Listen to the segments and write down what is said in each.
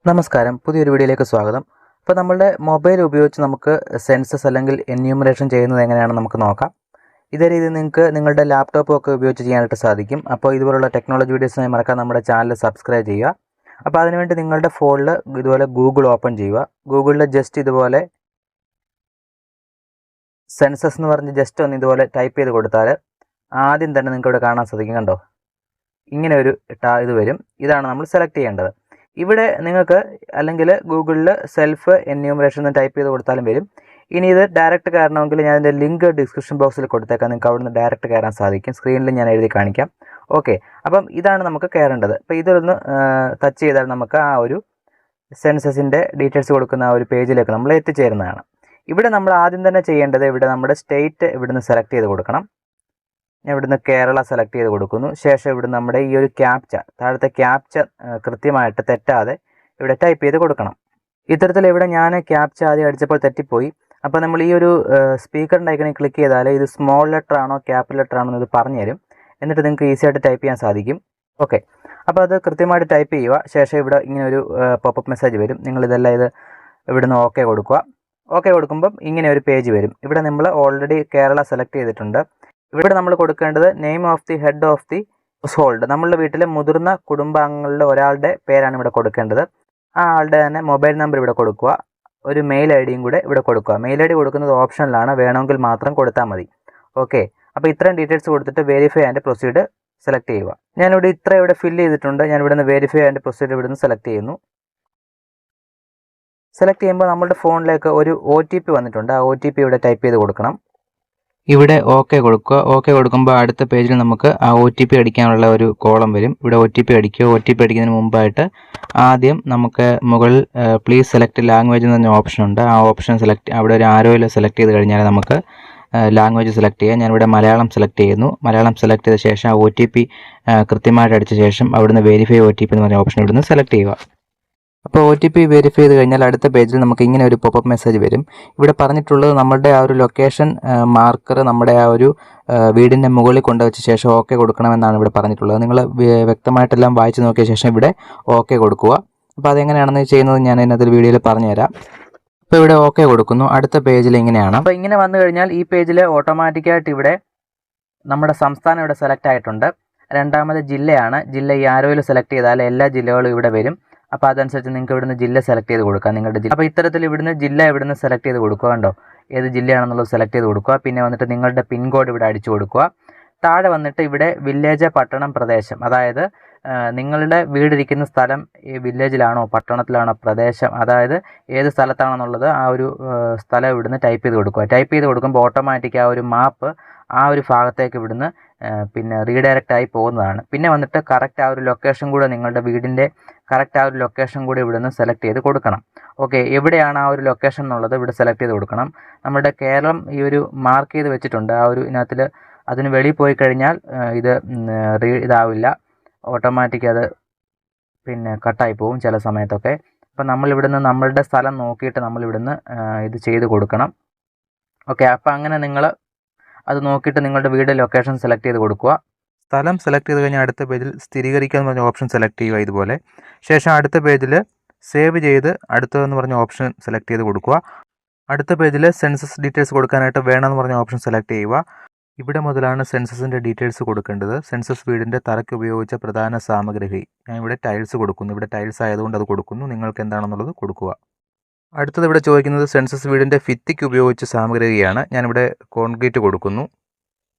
നമസ്കാരം, പുതിയൊരു വീഡിയോയിലേക്ക് സ്വാഗതം. അപ്പോൾ നമ്മളുടെ മൊബൈൽ ഉപയോഗിച്ച് നമുക്ക് സെൻസസ് അല്ലെങ്കിൽ എന്യൂമറേഷൻ ചെയ്യുന്നത് എങ്ങനെയാണെന്ന് നമുക്ക് നോക്കാം. ഇതേ രീതിയിൽ നിങ്ങൾക്ക് നിങ്ങളുടെ ലാപ്ടോപ്പും ഒക്കെ ഉപയോഗിച്ച് ചെയ്യാനായിട്ട് സാധിക്കും. അപ്പോൾ ഇതുപോലുള്ള ടെക്നോളജി വീഡിയോസിനായി മറക്കാൻ നമ്മുടെ ചാനൽ സബ്സ്ക്രൈബ് ചെയ്യുക. അപ്പോൾ അതിനുവേണ്ടി നിങ്ങളുടെ ഫോണിൽ ഇതുപോലെ ഗൂഗിൾ ഓപ്പൺ ചെയ്യുക. ഗൂഗിളിൽ ജസ്റ്റ് ഇതുപോലെ സെൻസസ് എന്ന് പറഞ്ഞ് ജസ്റ്റ് ഒന്ന് ഇതുപോലെ ടൈപ്പ് ചെയ്ത് കൊടുത്താൽ ആദ്യം തന്നെ നിങ്ങൾക്ക് ഇവിടെ കാണാൻ സാധിക്കും. കണ്ടോ, ഇങ്ങനെ ഒരു ഇത് വരും. ഇതാണ് നമ്മൾ സെലക്ട് ചെയ്യേണ്ടത്. ഇവിടെ നിങ്ങൾക്ക് അല്ലെങ്കിൽ ഗൂഗിളിൽ സെൽഫ് എന്യൂമറേഷൻ എന്ന് ടൈപ്പ് ചെയ്ത് കൊടുത്താലും വരും. ഇനി ഇത് ഡയറക്റ്റ് കയറണമെങ്കിൽ ഞാൻ അതിൻ്റെ ലിങ്ക് ഡിസ്ക്രിപ്ഷൻ ബോക്സിൽ കൊടുത്തേക്കാം. നിങ്ങൾക്ക് അവിടെ നിന്ന് ഡയറക്റ്റ് കയറാൻ സാധിക്കും. സ്ക്രീനിൽ ഞാൻ എഴുതി കാണിക്കാം. ഓക്കെ, അപ്പം ഇതാണ് നമുക്ക് കയറേണ്ടത്. അപ്പോൾ ഇതൊന്ന് ടച്ച് ചെയ്താൽ നമുക്ക് ആ ഒരു സെൻസസിൻ്റെ ഡീറ്റെയിൽസ് കൊടുക്കുന്ന ആ ഒരു പേജിലേക്ക് നമ്മൾ എത്തിച്ചേരുന്നതാണ്. ഇവിടെ നമ്മൾ ആദ്യം തന്നെ ചെയ്യേണ്ടത് ഇവിടെ നമ്മുടെ സ്റ്റേറ്റ് ഇവിടുന്ന് സെലക്ട് ചെയ്ത് കൊടുക്കണം. ഞാൻ ഇവിടുന്ന് കേരള സെലക്ട് ചെയ്ത് കൊടുക്കുന്നു. ശേഷം ഇവിടെ നമ്മുടെ ഈ ഒരു ക്യാപ്ച, താഴത്തെ ക്യാപ്ച കൃത്യമായിട്ട് തെറ്റാതെ ഇവിടെ ടൈപ്പ് ചെയ്ത് കൊടുക്കണം. ഇത്തരത്തിൽ ഇവിടെ ഞാൻ ക്യാപ്ച ആദ്യം അടിച്ചപ്പോൾ തെറ്റിപ്പോയി. അപ്പോൾ നമ്മൾ ഈ ഒരു സ്പീക്കറിൻ്റെ ഐക്കണിൽ ക്ലിക്ക് ചെയ്താൽ ഇത് സ്മോൾ ലെറ്റർ ആണോ ക്യാപിറ്റൽ ലെറ്റർ ആണോ എന്ന് പറഞ്ഞു തരും. എന്നിട്ട് നിങ്ങൾക്ക് ഈസി ആയിട്ട് ടൈപ്പ് ചെയ്യാൻ സാധിക്കും. ഓക്കെ, അപ്പോൾ അത് കൃത്യമായിട്ട് ടൈപ്പ് ചെയ്യുക. ശേഷം ഇവിടെ ഇങ്ങനെ ഒരു പോപ്പപ്പ് മെസ്സേജ് വരും. നിങ്ങളിതെല്ലാം ഇവിടുന്ന് ഓക്കെ കൊടുക്കുക. ഓക്കെ കൊടുക്കുമ്പം ഇങ്ങനെ ഒരു പേജ് വരും. ഇവിടെ നമ്മൾ ഓൾറെഡി കേരള സെലക്ട് ചെയ്തിട്ടുണ്ട്. ഇവിടെ നമ്മൾ കൊടുക്കേണ്ടത് name of the head of the house hold. നമ്മളുടെ വീട്ടിലെ മുതിർന്ന കുടുംബാംഗങ്ങളുടെ ഒരാളുടെ പേരാണ് ഇവിടെ കൊടുക്കേണ്ടത്. ആ ആളുടെ തന്നെ മൊബൈൽ നമ്പർ ഇവിടെ കൊടുക്കുക. ഒരു മെയിൽ ഐ ഡിയും കൂടെ ഇവിടെ കൊടുക്കുക. മെയിൽ ഐ ഡി കൊടുക്കുന്നത് ഓപ്ഷനിലാണ്, വേണമെങ്കിൽ മാത്രം കൊടുത്താൽ മതി. ഓക്കെ, അപ്പോൾ ഇത്രയും ഡീറ്റെയിൽസ് കൊടുത്തിട്ട് വെരിഫൈ ആൻഡ് പ്രൊസീഡ് സെലക്ട് ചെയ്യുക. ഞാനിവിടെ ഇവിടെ ഫില്ല് ചെയ്തിട്ടുണ്ട്. ഞാൻ ഇവിടെ നിന്ന് വെരിഫൈ ആൻഡ് പ്രൊസീഡ് ഇവിടെ നിന്ന് സെലക്ട് ചെയ്യുന്നു. സെലക്ട് ചെയ്യുമ്പോൾ നമ്മുടെ ഫോണിലേക്ക് ഒരു OTP വന്നിട്ടുണ്ട്. ആ OTP ഇവിടെ ടൈപ്പ് ചെയ്ത് കൊടുക്കണം. ഇവിടെ ഓക്കെ കൊടുക്കുക. ഓക്കെ കൊടുക്കുമ്പോൾ അടുത്ത പേജിൽ നമുക്ക് ആ OTP അടിക്കാനുള്ള ഒരു കോളം വരും. ഇവിടെ OTP അടിക്കുക. OTP അടിക്കുന്നതിന് മുമ്പായിട്ട് ആദ്യം നമുക്ക് മുകളിൽ പ്ലീസ് സെലക്ട് ലാംഗ്വേജ് എന്ന് പറഞ്ഞ ഓപ്ഷൻ ഉണ്ട്. ആ ഓപ്ഷൻ അവിടെ ഒരു ആരോയിൽ സെലക്ട് ചെയ്ത് കഴിഞ്ഞാൽ നമുക്ക് ലാംഗ്വേജ് സെലക്ട് ചെയ്യാം. ഞാനിവിടെ മലയാളം സെലക്ട് ചെയ്യുന്നു. മലയാളം സെലക്ട് ചെയ്ത ശേഷം ആ OTP കൃത്യമായിട്ട് അടിച്ച ശേഷം അവിടുന്ന് വെരിഫൈ OTP എന്ന് പറഞ്ഞ ഓപ്ഷൻ ഇവിടുന്ന് സെലക്ട് ചെയ്യുക. അപ്പോൾ OTP വെരിഫൈ ചെയ്ത് കഴിഞ്ഞാൽ അടുത്ത പേജിൽ നമുക്ക് ഇങ്ങനെ ഒരു പോപ്പപ്പ് മെസ്സേജ് വരും. ഇവിടെ പറഞ്ഞിട്ടുള്ളത് നമ്മുടെ ആ ഒരു ലൊക്കേഷൻ മാർക്കർ നമ്മുടെ ആ ഒരു വീടിൻ്റെ മുകളിൽ കൊണ്ടുവച്ച ശേഷം ഓക്കെ കൊടുക്കണമെന്നാണ് ഇവിടെ പറഞ്ഞിട്ടുള്ളത്. നിങ്ങൾ വ്യക്തമായിട്ടെല്ലാം വായിച്ച് നോക്കിയ ശേഷം ഇവിടെ ഓക്കെ കൊടുക്കുക. അപ്പോൾ അതെങ്ങനെയാണെന്ന് ചെയ്യുന്നത് ഞാൻ ഇതിനകത്ത് വീഡിയോയിൽ പറഞ്ഞുതരാം. അപ്പോൾ ഇവിടെ ഓക്കെ കൊടുക്കുന്നു. അടുത്ത പേജിൽ ഇങ്ങനെയാണ്. അപ്പോൾ ഇങ്ങനെ വന്നു കഴിഞ്ഞാൽ ഈ പേജിൽ ഓട്ടോമാറ്റിക്കായിട്ട് ഇവിടെ നമ്മുടെ സംസ്ഥാനം ഇവിടെ സെലക്ട് ആയിട്ടുണ്ട്. രണ്ടാമത് ജില്ലയാണ്. ജില്ല ഈ ആരോയിൽ സെലക്ട് ചെയ്താൽ എല്ലാ ജില്ലകളും ഇവിടെ വരും. അപ്പോൾ അതനുസരിച്ച് നിങ്ങൾക്ക് ഇവിടുന്ന് ജില്ല സെലക്ട് ചെയ്ത് കൊടുക്കുക, നിങ്ങളുടെ ജില്ല. അപ്പോൾ ഇത്തരത്തിൽ ഇവിടുന്ന് ജില്ല ഇവിടുന്ന് സെലക്ട് ചെയ്ത് കൊടുക്കുക. കണ്ടോ, ഏത് ജില്ലയാണെന്നുള്ളത് സെലക്ട് ചെയ്ത് കൊടുക്കുക. പിന്നെ വന്നിട്ട് നിങ്ങളുടെ പിൻകോഡ് ഇവിടെ അടിച്ചു കൊടുക്കുക. താഴെ വന്നിട്ട് ഇവിടെ വില്ലേജ്, പട്ടണം, പ്രദേശം, അതായത് നിങ്ങളുടെ വീടിരിക്കുന്ന സ്ഥലം ഈ വില്ലേജിലാണോ പട്ടണത്തിലാണോ പ്രദേശം, അതായത് ഏത് സ്ഥലത്താണെന്നുള്ളത് ആ ഒരു സ്ഥലം ഇവിടുന്ന് ടൈപ്പ് ചെയ്ത് കൊടുക്കുക. ടൈപ്പ് ചെയ്ത് കൊടുക്കുമ്പോൾ ഓട്ടോമാറ്റിക് ആ ഒരു മാപ്പ് ആ ഒരു ഭാഗത്തേക്ക് ഇവിടുന്ന് പിന്നെ റീഡയറക്റ്റ് ആയി പോകുന്നതാണ്. പിന്നെ വന്നിട്ട് കറക്റ്റ് ആ ഒരു ലൊക്കേഷൻ കൂടെ നിങ്ങളുടെ വീടിൻ്റെ കറക്റ്റ് ആ ഒരു ലൊക്കേഷൻ കൂടി ഇവിടുന്ന് സെലക്ട് ചെയ്ത് കൊടുക്കണം. ഓക്കെ, എവിടെയാണ് ആ ഒരു ലൊക്കേഷൻ എന്നുള്ളത് ഇവിടെ സെലക്ട് ചെയ്ത് കൊടുക്കണം. നമ്മുടെ കേരളം ഈ ഒരു മാർക്ക് ചെയ്ത് വെച്ചിട്ടുണ്ട്. ആ ഒരു ഇതിനകത്തിൽ അതിന് വെളിയിൽ പോയി കഴിഞ്ഞാൽ ഇതാവില്ല, ഓട്ടോമാറ്റിക് അത് പിന്നെ കട്ടായി പോകും ചില സമയത്തൊക്കെ. അപ്പം നമ്മളിവിടുന്ന് നമ്മളുടെ സ്ഥലം നോക്കിയിട്ട് നമ്മളിവിടുന്ന് ഇത് ചെയ്ത് കൊടുക്കണം. ഓക്കെ, അപ്പം അങ്ങനെ നിങ്ങൾ അത് നോക്കിയിട്ട് നിങ്ങളുടെ വീട് ലൊക്കേഷൻ സെലക്ട് ചെയ്ത് കൊടുക്കുക. സ്ഥലം സെലക്ട് ചെയ്ത് കഴിഞ്ഞാൽ അടുത്ത പേജിൽ സ്ഥിരീകരിക്കുക എന്ന് പറഞ്ഞ ഓപ്ഷൻ സെലക്ട് ചെയ്യുക ഇതുപോലെ. ശേഷം അടുത്ത പേജിൽ സേവ് ചെയ്ത് അടുത്തതെന്ന് പറഞ്ഞ ഓപ്ഷൻ സെലക്ട് ചെയ്ത് കൊടുക്കുക. അടുത്ത പേജിൽ സെൻസസ് ഡീറ്റെയിൽസ് കൊടുക്കാനായിട്ട് വേണമെന്ന് പറഞ്ഞ ഓപ്ഷൻ സെലക്ട് ചെയ്യുക. ഇവിടെ മുതലാണ് സെൻസസിൻ്റെ ഡീറ്റെയിൽസ് കൊടുക്കേണ്ടത്. സെൻസസ് വീടിൻ്റെ തറയ്ക്ക് ഉപയോഗിച്ച പ്രധാന സാമഗ്രി. ഞാൻ ഇവിടെ ടൈൽസ് കൊടുക്കുന്നു. ഇവിടെ ടൈൽസ് ആയതുകൊണ്ട് അത് കൊടുക്കുന്നു. നിങ്ങൾക്ക് എന്താണെന്നുള്ളത് കൊടുക്കുക. അടുത്തത് ഇവിടെ ചോദിക്കുന്നത് സെൻസസ് വീടിൻ്റെ ഭിത്തിക്ക് ഉപയോഗിച്ച സാമഗ്രിയാണ്. ഞാനിവിടെ കോൺക്രീറ്റ് കൊടുക്കുന്നു.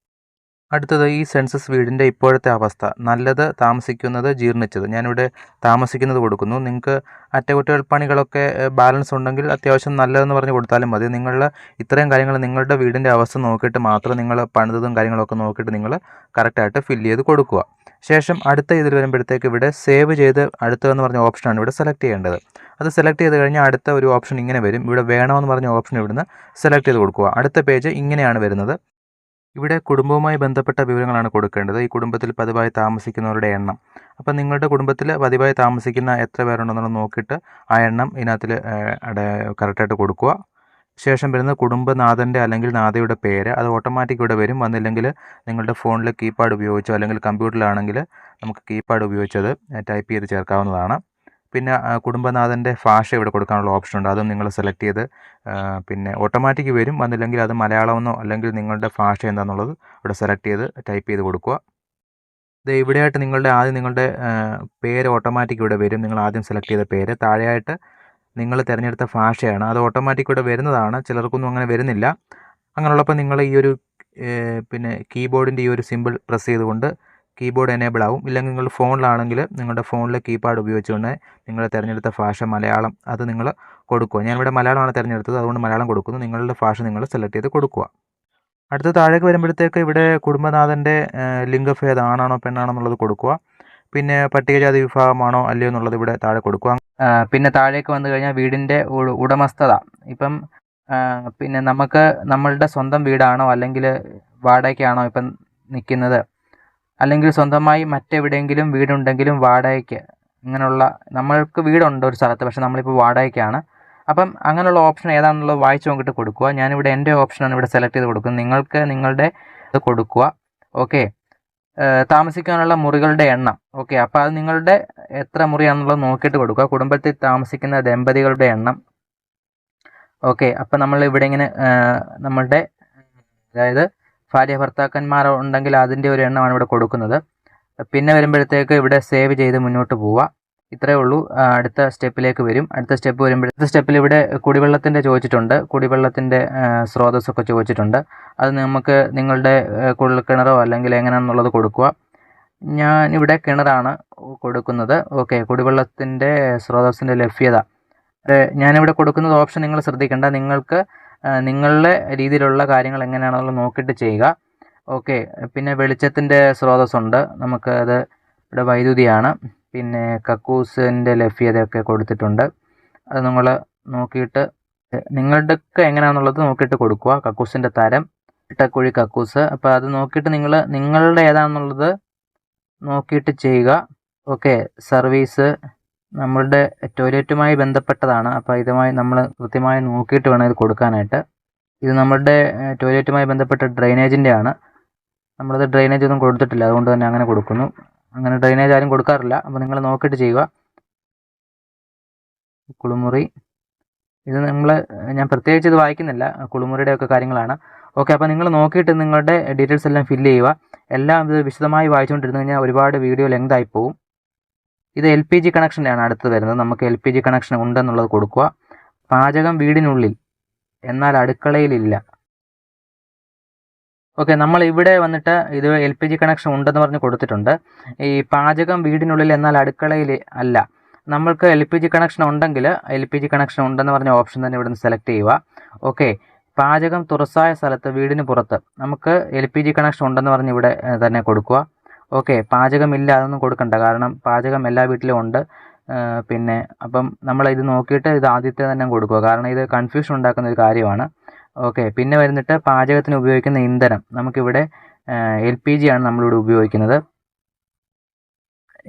അടുത്തത് ഈ സെൻസസ് വീടിൻ്റെ ഇപ്പോഴത്തെ അവസ്ഥ. നല്ലത്, താമസിക്കുന്നത്, ജീർണിച്ചത്. ഞാനിവിടെ താമസിക്കുന്നത് കൊടുക്കുന്നു. നിങ്ങൾക്ക് അറ്റകുറ്റപ്പണികളൊക്കെ ബാലൻസ് ഉണ്ടെങ്കിൽ അത്യാവശ്യം നല്ലതെന്ന് പറഞ്ഞ് കൊടുത്താലും മതി. നിങ്ങൾ ഇത്രയും കാര്യങ്ങൾ നിങ്ങളുടെ വീടിൻ്റെ അവസ്ഥ നോക്കിയിട്ട് മാത്രം നിങ്ങൾ പണിതതും കാര്യങ്ങളൊക്കെ നോക്കിയിട്ട് നിങ്ങൾ കറക്റ്റായിട്ട് ഫില്ല് ചെയ്ത് കൊടുക്കുക. ശേഷം അടുത്ത ഇതിൽ വരുമ്പോഴത്തേക്ക് ഇവിടെ സേവ് ചെയ്ത് അടുത്തതെന്ന് പറഞ്ഞ ഓപ്ഷനാണ് ഇവിടെ സെലക്ട് ചെയ്യേണ്ടത്. അത് സെലക്ട് ചെയ്ത് കഴിഞ്ഞാൽ അടുത്ത ഒരു ഓപ്ഷൻ ഇങ്ങനെ വരും. ഇവിടെ വേണമെന്ന് പറഞ്ഞ ഓപ്ഷൻ ഇവിടുന്ന് സെലക്ട് ചെയ്ത് കൊടുക്കുക. അടുത്ത പേജ് ഇങ്ങനെയാണ് വരുന്നത്. ഇവിടെ കുടുംബവുമായി ബന്ധപ്പെട്ട വിവരങ്ങളാണ് കൊടുക്കേണ്ടത്. ഈ കുടുംബത്തിൽ പതിവായി താമസിക്കുന്നവരുടെ എണ്ണം. അപ്പം നിങ്ങളുടെ കുടുംബത്തിൽ പതിവായി താമസിക്കുന്ന എത്ര പേരുണ്ടെന്നുള്ളത് നോക്കിയിട്ട് ആ എണ്ണം ഇതിനകത്തിൽ കറക്റ്റായിട്ട് കൊടുക്കുക. ശേഷം വരുന്നത് കുടുംബനാഥൻ്റെ അല്ലെങ്കിൽ നാഥയുടെ പേര്. അത് ഓട്ടോമാറ്റിക് ഇവിടെ വരും. വന്നില്ലെങ്കിൽ നിങ്ങളുടെ ഫോണിൽ കീപാഡ് ഉപയോഗിച്ചോ അല്ലെങ്കിൽ കമ്പ്യൂട്ടറിലാണെങ്കിൽ നമുക്ക് കീപാഡ് ഉപയോഗിച്ചത് ടൈപ്പ് ചെയ്ത് ചേർക്കാവുന്നതാണ്. പിന്നെ കുടുംബനാഥൻ്റെ ഭാഷ ഇവിടെ കൊടുക്കാനുള്ള ഓപ്ഷൻ ഉണ്ട്. അതും നിങ്ങൾ സെലക്ട് ചെയ്ത് പിന്നെ ഓട്ടോമാറ്റിക് വരും. വന്നില്ലെങ്കിൽ അത് മലയാളമെന്നോ അല്ലെങ്കിൽ നിങ്ങളുടെ ഭാഷ എന്താണെന്നുള്ളത് ഇവിടെ സെലക്ട് ചെയ്ത് ടൈപ്പ് ചെയ്ത് കൊടുക്കുക. ഇത് ഇവിടെയായിട്ട് ആദ്യം നിങ്ങളുടെ പേര് ഓട്ടോമാറ്റിക് ഇവിടെ വരും. നിങ്ങൾ ആദ്യം സെലക്ട് ചെയ്ത പേര്. താഴെയായിട്ട് നിങ്ങൾ തിരഞ്ഞെടുത്ത ഭാഷയാണ്. അത് ഓട്ടോമാറ്റിക് ഇവിടെ വരുന്നതാണ്. ചിലർക്കൊന്നും അങ്ങനെ വരുന്നില്ല. അങ്ങനെയുള്ളപ്പോൾ നിങ്ങൾ ഈ ഒരു പിന്നെ കീബോർഡിൻ്റെ ഈ ഒരു സിമ്പിൾ പ്രസ് ചെയ്തുകൊണ്ട് കീബോർഡ് എനേബിൾ ആവും. ഇല്ലെങ്കിൽ നിങ്ങൾ ഫോണിലാണെങ്കിൽ നിങ്ങളുടെ ഫോണിലെ കീപാഡ് ഉപയോഗിച്ചുകൊണ്ട് നിങ്ങൾ തിരഞ്ഞെടുത്ത ഭാഷ മലയാളം അത് നിങ്ങൾ കൊടുക്കുക. ഞാനിവിടെ മലയാളമാണ് തിരഞ്ഞെടുത്തത്, അതുകൊണ്ട് മലയാളം കൊടുക്കുന്നു. നിങ്ങളുടെ ഭാഷ നിങ്ങൾ സെലക്ട് ചെയ്ത് കൊടുക്കുക. അടുത്ത താഴേക്ക് വരുമ്പോഴത്തേക്ക് ഇവിടെ കുടുംബനാഥൻ്റെ ലിംഗഭേദം ആണാണോ പെണ്ണാണോ എന്നുള്ളത് കൊടുക്കുക. പിന്നെ പട്ടികജാതി വിഭാഗമാണോ അല്ലയോ എന്നുള്ളത് ഇവിടെ താഴെ കൊടുക്കുക. പിന്നെ താഴേക്ക് വന്നു കഴിഞ്ഞാൽ വീടിൻ്റെ ഉടമസ്ഥത. ഇപ്പം പിന്നെ നമുക്ക് നമ്മളുടെ സ്വന്തം വീടാണോ അല്ലെങ്കിൽ വാടകയ്ക്കാണോ ഇപ്പം നിൽക്കുന്നത്, അല്ലെങ്കിൽ സ്വന്തമായി മറ്റെവിടെയെങ്കിലും വീടുണ്ടെങ്കിലും വാടകയ്ക്ക്, ഇങ്ങനെയുള്ള നമ്മൾക്ക് വീടുണ്ട് ഒരു സ്ഥലത്ത്, പക്ഷേ നമ്മളിപ്പോൾ വാടകയ്ക്കാണ്. അപ്പം അങ്ങനെയുള്ള ഓപ്ഷൻ ഏതാണെന്നുള്ളത് വായിച്ച് നോക്കിയിട്ട് കൊടുക്കുക. ഞാനിവിടെ എൻ്റെ ഓപ്ഷനാണ് ഇവിടെ സെലക്ട് ചെയ്ത് കൊടുക്കുന്നത്. നിങ്ങൾക്ക് നിങ്ങളുടെ ഇത് കൊടുക്കുക. ഓക്കെ. താമസിക്കാനുള്ള മുറികളുടെ എണ്ണം. ഓക്കെ. അപ്പോൾ അത് നിങ്ങളുടെ എത്ര മുറിയാണെന്നുള്ളത് നോക്കിയിട്ട് കൊടുക്കുക. കുടുംബത്തിൽ താമസിക്കുന്ന ദമ്പതികളുടെ എണ്ണം. ഓക്കെ. അപ്പോൾ നമ്മൾ ഇവിടെ ഇങ്ങനെ നമ്മളുടെ അതായത് ഭാര്യ ഭർത്താക്കന്മാർ ഉണ്ടെങ്കിൽ അതിൻ്റെ ഒരു എണ്ണമാണ് ഇവിടെ കൊടുക്കുന്നത്. പിന്നെ വരുമ്പോഴത്തേക്ക് ഇവിടെ സേവ് ചെയ്ത് മുന്നോട്ട് പോവുക. ഇത്രയേ ഉള്ളൂ. അടുത്ത സ്റ്റെപ്പിലേക്ക് വരും. അടുത്ത സ്റ്റെപ്പിൽ ഇവിടെ കുടിവെള്ളത്തിൻ്റെ ചോദിച്ചിട്ടുണ്ട്. കുടിവെള്ളത്തിൻ്റെ സ്രോതസ്സൊക്കെ ചോദിച്ചിട്ടുണ്ട്. അത് നമുക്ക് നിങ്ങളുടെ കുഴൽക്കിണറോ അല്ലെങ്കിൽ എങ്ങനെയാണെന്നുള്ളത് കൊടുക്കുക. ഞാനിവിടെ കിണറാണ് കൊടുക്കുന്നത്. ഓക്കെ. കുടിവെള്ളത്തിൻ്റെ സ്രോതസ്സിൻ്റെ ലഭ്യത ഞാനിവിടെ കൊടുക്കുന്നത് ഓപ്ഷൻ നിങ്ങൾ ശ്രദ്ധിക്കേണ്ട. നിങ്ങൾക്ക് നിങ്ങളുടെ രീതിയിലുള്ള കാര്യങ്ങൾ എങ്ങനെയാണെന്നുള്ളത് നോക്കിയിട്ട് ചെയ്യുക. ഓക്കെ. പിന്നെ വെളിച്ചത്തിൻ്റെ സ്രോതസ്സുണ്ട്. നമുക്ക് അത് ഇവിടെ വൈദ്യുതിയാണ്. പിന്നെ കക്കൂസിൻ്റെ ലഭ്യതയൊക്കെ കൊടുത്തിട്ടുണ്ട്. അത് നിങ്ങൾ നോക്കിയിട്ട് നിങ്ങളുടെയൊക്കെ എങ്ങനെയാണെന്നുള്ളത് നോക്കിയിട്ട് കൊടുക്കുക. കക്കൂസിൻ്റെ തരം, ഇട്ടക്കുഴി കക്കൂസ്. അപ്പോൾ അത് നോക്കിയിട്ട് നിങ്ങളുടെ ഏതാണെന്നുള്ളത് നോക്കിയിട്ട് ചെയ്യുക. ഓക്കെ. സർവീസ് നമ്മളുടെ ടോയ്ലറ്റുമായി ബന്ധപ്പെട്ടതാണ്. അപ്പോൾ ഇതുമായി നമ്മൾ കൃത്യമായി നോക്കിയിട്ട് വേണം ഇത് കൊടുക്കാനായിട്ട്. ഇത് നമ്മളുടെ ടോയ്ലറ്റുമായി ബന്ധപ്പെട്ട ഡ്രെയിനേജിൻ്റെ ആണ്. നമ്മളത് ഡ്രെയിനേജ് ഒന്നും കൊടുത്തിട്ടില്ല, അതുകൊണ്ട് തന്നെ അങ്ങനെ കൊടുക്കുന്നു. അങ്ങനെ ഡ്രെയിനേജ് ആരും കൊടുക്കാറില്ല. അപ്പോൾ നിങ്ങൾ നോക്കിയിട്ട് ചെയ്യുക. കുളിമുറി ഇത് ഞാൻ പ്രത്യേകിച്ച് ഇത് വായിക്കുന്നില്ല, കുളിമുറിയുടെ ഒക്കെ കാര്യങ്ങളാണ്. ഓക്കെ. അപ്പോൾ നിങ്ങൾ നോക്കിയിട്ട് നിങ്ങളുടെ ഡീറ്റെയിൽസ് എല്ലാം ഫില്ല് ചെയ്യുക. എല്ലാം ഇത് വിശദമായി വായിച്ചുകൊണ്ടിരുന്നു കഴിഞ്ഞാൽ ഒരുപാട് വീഡിയോ ലെങ്ത് ആയി പോകും. ഇത് LPG കണക്ഷൻ്റെ ആണ് അടുത്ത് വരുന്നത്. നമുക്ക് LPG കണക്ഷൻ ഉണ്ടെന്നുള്ളത് കൊടുക്കുക. പാചകം വീടിനുള്ളിൽ എന്നാൽ അടുക്കളയിലില്ല. ഓക്കെ. നമ്മൾ ഇവിടെ വന്നിട്ട് ഇത് LPG കണക്ഷൻ ഉണ്ടെന്ന് പറഞ്ഞ് കൊടുത്തിട്ടുണ്ട്. ഈ പാചകം വീടിനുള്ളിൽ എന്നാൽ അടുക്കളയിൽ അല്ല. നമ്മൾക്ക് LPG കണക്ഷൻ ഉണ്ടെങ്കിൽ LPG കണക്ഷൻ ഉണ്ടെന്ന് പറഞ്ഞ ഓപ്ഷൻ തന്നെ ഇവിടെ നിന്ന് സെലക്ട് ചെയ്യുക. ഓക്കെ. പാചകം തുറസായ സ്ഥലത്ത് വീടിന് പുറത്ത് നമുക്ക് LPG കണക്ഷൻ ഉണ്ടെന്ന് പറഞ്ഞ് ഇവിടെ തന്നെ കൊടുക്കുക. ഓക്കെ. പാചകമില്ല അതൊന്നും കൊടുക്കണ്ട, കാരണം പാചകം എല്ലാ വീട്ടിലും ഉണ്ട്. പിന്നെ അപ്പം നമ്മൾ ഇത് നോക്കിയിട്ട് ഇത് ആദ്യത്തെ തന്നെ കൊടുക്കുക, കാരണം ഇത് കൺഫ്യൂഷൻ ഉണ്ടാക്കുന്ന ഒരു കാര്യമാണ്. ഓക്കെ. പിന്നെ വരുന്നിട്ട് പാചകത്തിന് ഉപയോഗിക്കുന്ന ഇന്ധനം നമുക്കിവിടെ LPG ആണ് നമ്മളിവിടെ ഉപയോഗിക്കുന്നത്.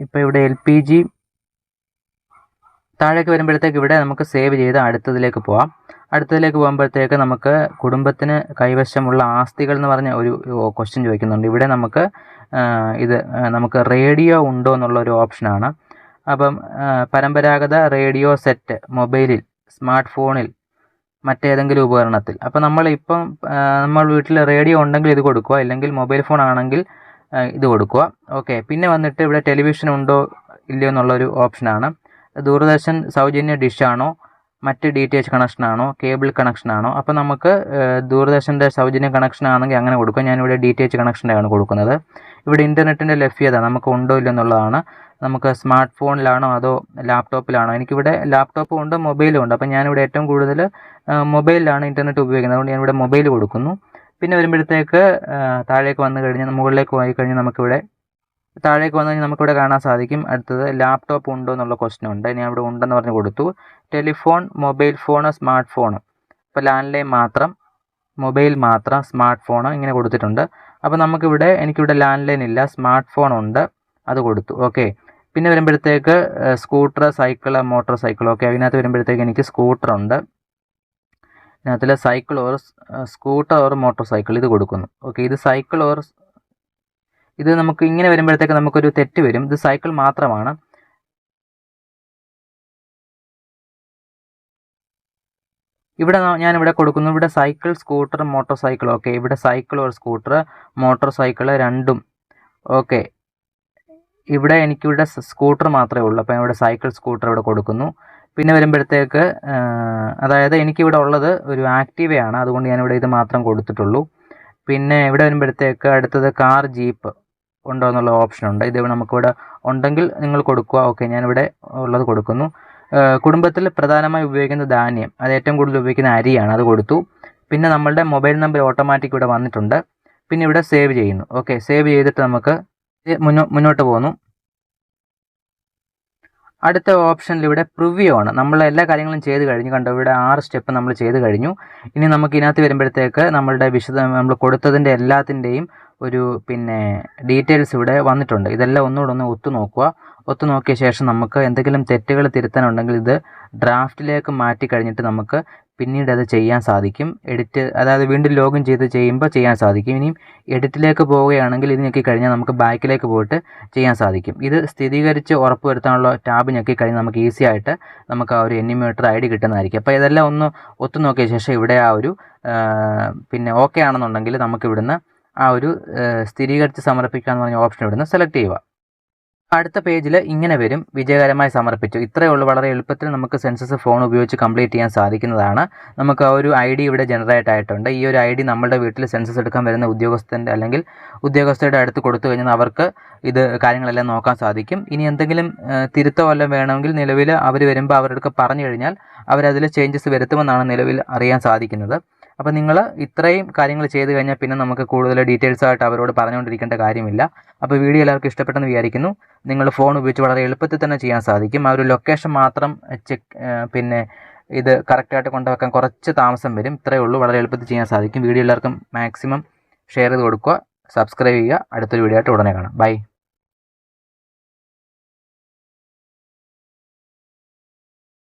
ഇപ്പോൾ ഇവിടെ LPG താഴേക്ക് വരുമ്പോഴത്തേക്ക് ഇവിടെ നമുക്ക് സേവ് ചെയ്ത് അടുത്തതിലേക്ക് പോവാം. അടുത്തതിലേക്ക് പോകുമ്പോഴത്തേക്ക് നമുക്ക് കുടുംബത്തിന് കൈവശമുള്ള ആസ്തികൾ എന്ന് പറഞ്ഞ ഒരു ക്വസ്റ്റ്യൻ ചോദിക്കുന്നുണ്ട്. ഇവിടെ നമുക്ക് നമുക്ക് റേഡിയോ ഉണ്ടോ എന്നുള്ളൊരു ഓപ്ഷനാണ്. അപ്പം പരമ്പരാഗത റേഡിയോ സെറ്റ് മൊബൈലിൽ, സ്മാർട്ട് ഫോണിൽ, മറ്റേതെങ്കിലും ഉപകരണത്തിൽ. അപ്പോൾ നമ്മൾ വീട്ടിൽ റേഡിയോ ഉണ്ടെങ്കിൽ ഇത് കൊടുക്കുക, ഇല്ലെങ്കിൽ മൊബൈൽ ഫോൺ ആണെങ്കിൽ ഇത് കൊടുക്കുക. ഓക്കെ. പിന്നെ വന്നിട്ട് ഇവിടെ ടെലിവിഷൻ ഉണ്ടോ ഇല്ലയോ എന്നുള്ളൊരു ഓപ്ഷനാണ്. ദൂരദർശൻ സൗജന്യ ഡിഷാണോ, മറ്റ് DTH കണക്ഷനാണോ, കേബിൾ കണക്ഷനാണോ. അപ്പോൾ നമുക്ക് ദൂരദർശൻ്റെ സൗജന്യ കണക്ഷൻ ആണെങ്കിൽ അങ്ങനെ കൊടുക്കും. ഞാനിവിടെ DTH കണക്ഷൻ്റെ ആണ് കൊടുക്കുന്നത്. ഇവിടെ ഇൻ്റർനെറ്റിൻ്റെ ലഭ്യത നമുക്ക് ഉണ്ടോ ഇല്ല എന്നുള്ളതാണ്. നമുക്ക് സ്മാർട്ട് ഫോണിലാണോ അതോ ലാപ്ടോപ്പിലാണോ. എനിക്കിവിടെ ലാപ്ടോപ്പും ഉണ്ട് മൊബൈലും ഉണ്ട്. അപ്പോൾ ഞാനിവിടെ ഏറ്റവും കൂടുതൽ മൊബൈലിലാണ് ഇൻ്റർനെറ്റ് ഉപയോഗിക്കുന്നത്, അതുകൊണ്ട് ഞാനിവിടെ മൊബൈൽ കൊടുക്കുന്നു. പിന്നെ വരുമ്പോഴത്തേക്ക് താഴേക്ക് വന്നു കഴിഞ്ഞാൽ മുകളിലേക്ക് പോയി കഴിഞ്ഞാൽ നമുക്കിവിടെ കാണാൻ സാധിക്കും. അടുത്തത് ലാപ്ടോപ്പ് ഉണ്ടോ എന്നുള്ള ക്വസ്റ്റ്യൻ ഉണ്ട്. ഞാൻ ഇവിടെ ഉണ്ടെന്ന് പറഞ്ഞ് കൊടുത്തു. Telephone, mobile phone, smart phone. ഇപ്പോൾ ലാൻഡ് ലൈൻ മാത്രം, മൊബൈൽ മാത്രം, സ്മാർട്ട് ഫോൺ ഇങ്ങനെ കൊടുത്തിട്ടുണ്ട്. അപ്പോൾ എനിക്കിവിടെ ലാൻഡ് ലൈൻ ഇല്ല, സ്മാർട്ട് ഫോൺ ഉണ്ട്, അത് കൊടുത്തു. ഓക്കെ. പിന്നെ വരുമ്പോഴത്തേക്ക് scooter, cycle, motor cycle. Okay. അതിനകത്ത് വരുമ്പോഴത്തേക്ക് എനിക്ക് സ്കൂട്ടർ ഉണ്ട്. ഇതിനകത്തിൽ cycle or scooter or motor cycle ഇത് കൊടുക്കുന്നു. ഓക്കെ. ഇത് സൈക്കിൾ ഓർ ഇത് നമുക്ക് ഇങ്ങനെ വരുമ്പോഴത്തേക്ക് നമുക്കൊരു തെറ്റ് വരും. ഇത് സൈക്കിൾ മാത്രമാണ്. ഇവിടെ ഞാനിവിടെ കൊടുക്കുന്നു, ഇവിടെ cycle, scooter, motor cycle. Okay, ഇവിടെ cycle or scooter, motor cycle രണ്ടും. ഓക്കെ, ഇവിടെ എനിക്കിവിടെ സ്കൂട്ടർ മാത്രമേ ഉള്ളൂ. അപ്പോൾ ഇവിടെ സൈക്കിൾ, സ്കൂട്ടർ ഇവിടെ കൊടുക്കുന്നു. പിന്നെ വരുമ്പോഴത്തേക്ക് അതായത് എനിക്കിവിടെ ഉള്ളത് ഒരു ആക്റ്റീവയാണ്, അതുകൊണ്ട് ഞാനിവിടെ ഇത് മാത്രം കൊടുത്തിട്ടുള്ളൂ. പിന്നെ ഇവിടെ വരുമ്പോഴത്തേക്ക് അടുത്തത് കാർ, ജീപ്പ് ഉണ്ടോ എന്നുള്ള ഓപ്ഷനുണ്ട്. ഇത് നമുക്കിവിടെ ഉണ്ടെങ്കിൽ നിങ്ങൾ കൊടുക്കുക. ഓക്കെ, ഞാനിവിടെ ഉള്ളത് കൊടുക്കുന്നു. കുടുംബത്തിൽ പ്രധാനമായി ഉപയോഗിക്കുന്ന ധാന്യം, അത് ഏറ്റവും കൂടുതൽ ഉപയോഗിക്കുന്ന അരിയാണ്, അത് കൊടുത്തു. പിന്നെ നമ്മളുടെ മൊബൈൽ നമ്പർ ഓട്ടോമാറ്റിക് ഇവിടെ വന്നിട്ടുണ്ട്. പിന്നെ ഇവിടെ സേവ് ചെയ്യുന്നു. ഓക്കെ, സേവ് ചെയ്തിട്ട് നമുക്ക് മുന്നോട്ട് പോകുന്നു. അടുത്ത ഓപ്ഷനിൽ ഇവിടെ പ്രിവ്യൂ ആണ്. നമ്മൾ എല്ലാ കാര്യങ്ങളും ചെയ്ത് കഴിഞ്ഞു. കണ്ടോ, ഇവിടെ 6 സ്റ്റെപ്പ് നമ്മൾ ചെയ്ത് കഴിഞ്ഞു. ഇനി നമുക്ക് ഇതിനകത്ത് വരുമ്പോഴത്തേക്ക് നമ്മളുടെ നമ്മൾ കൊടുത്തതിൻ്റെ എല്ലാത്തിൻ്റെയും ഒരു ഡീറ്റെയിൽസ് ഇവിടെ വന്നിട്ടുണ്ട്. ഇതെല്ലാം ഒന്നുകൂടെ ഒന്ന് ഒത്തു നോക്കിയ ശേഷം നമുക്ക് എന്തെങ്കിലും തെറ്റുകൾ തിരുത്താനുണ്ടെങ്കിൽ ഇത് ഡ്രാഫ്റ്റിലേക്ക് മാറ്റി കഴിഞ്ഞിട്ട് നമുക്ക് പിന്നീട് അത് ചെയ്യാൻ സാധിക്കും. അതായത് വീണ്ടും ലോഗിൻ ചെയ്ത് ചെയ്യുമ്പോൾ ചെയ്യാൻ സാധിക്കും. ഇനിയും എഡിറ്റിലേക്ക് പോവുകയാണെങ്കിൽ ഇത് ഞെക്കി കഴിഞ്ഞാൽ നമുക്ക് ബാക്കിലേക്ക് പോയിട്ട് ചെയ്യാൻ സാധിക്കും. ഇത് സ്ഥിരീകരിച്ച് ഉറപ്പ് വരുത്താനുള്ള ടാബ് ഞെക്കി കഴിഞ്ഞാൽ നമുക്ക് ഈസി ആയിട്ട് നമുക്ക് ആ ഒരു എനിമേറ്റർ ID കിട്ടുന്നതായിരിക്കും. അപ്പോൾ ഇതെല്ലാം ഒന്ന് ഒത്തു നോക്കിയ ശേഷം ഇവിടെ ആ ഒരു ഓക്കെ ആണെന്നുണ്ടെങ്കിൽ നമുക്ക് ഇവിടുന്ന് ആ ഒരു സ്ഥിരീകരിച്ച് സമർപ്പിക്കുക എന്ന് പറഞ്ഞ ഓപ്ഷൻ ഇവിടുന്ന് സെലക്ട് ചെയ്യുക. അടുത്ത പേജിൽ ഇങ്ങനെ വരും, വിജയകരമായി സമർപ്പിച്ചു. ഇത്രയേ ഉള്ളൂ. വളരെ എളുപ്പത്തിൽ നമുക്ക് സെൻസസ് ഫോൺ ഉപയോഗിച്ച് കംപ്ലീറ്റ് ചെയ്യാൻ സാധിക്കുന്നതാണ്. നമുക്ക് ആ ഒരു ID ഇവിടെ ജനറേറ്റ് ആയിട്ടുണ്ട്. ഈ ഒരു ID നമ്മുടെ വീട്ടിൽ സെൻസസ് എടുക്കാൻ വരുന്ന ഉദ്യോഗസ്ഥൻ്റെ അല്ലെങ്കിൽ ഉദ്യോഗസ്ഥരുടെ അടുത്ത് കൊടുത്തു കഴിഞ്ഞാൽ അവർക്ക് ഇത് കാര്യങ്ങളെല്ലാം നോക്കാൻ സാധിക്കും. ഇനി എന്തെങ്കിലും തിരുത്തോ വല്ലതും വേണമെങ്കിൽ നിലവിൽ അവർ വരുമ്പോൾ അവരുടെ പറഞ്ഞു കഴിഞ്ഞാൽ അവരതിൽ ചേഞ്ചസ് വരുത്തുമെന്നാണ് നിലവിൽ അറിയാൻ സാധിക്കുന്നത്. അപ്പോൾ നിങ്ങൾ ഇത്രയും കാര്യങ്ങൾ ചെയ്ത് കഴിഞ്ഞാൽ പിന്നെ നമുക്ക് കൂടുതൽ ഡീറ്റെയിൽസ് ആയിട്ട് അവരോട് പറഞ്ഞുകൊണ്ടിരിക്കേണ്ട കാര്യമില്ല. അപ്പോൾ വീഡിയോ എല്ലാവർക്കും ഇഷ്ടപ്പെട്ടെന്ന് വിചാരിക്കുന്നു. നിങ്ങൾ ഫോൺ ഉപയോഗിച്ച് വളരെ എളുപ്പത്തിൽ തന്നെ ചെയ്യാൻ സാധിക്കും. ആ ഒരു ലൊക്കേഷൻ മാത്രം ഇത് കറക്റ്റായിട്ട് കൊണ്ടുവെക്കാൻ കുറച്ച് താമസം വരും. ഇത്രയേ ഉള്ളൂ. വളരെ എളുപ്പത്തിൽ ചെയ്യാൻ സാധിക്കും. വീഡിയോ എല്ലാവർക്കും മാക്സിമം ഷെയർ ചെയ്ത് കൊടുക്കുക, സബ്സ്ക്രൈബ് ചെയ്യുക. അടുത്തൊരു വീഡിയോ ആയിട്ട് ഉടനെ കാണാം. ബൈ.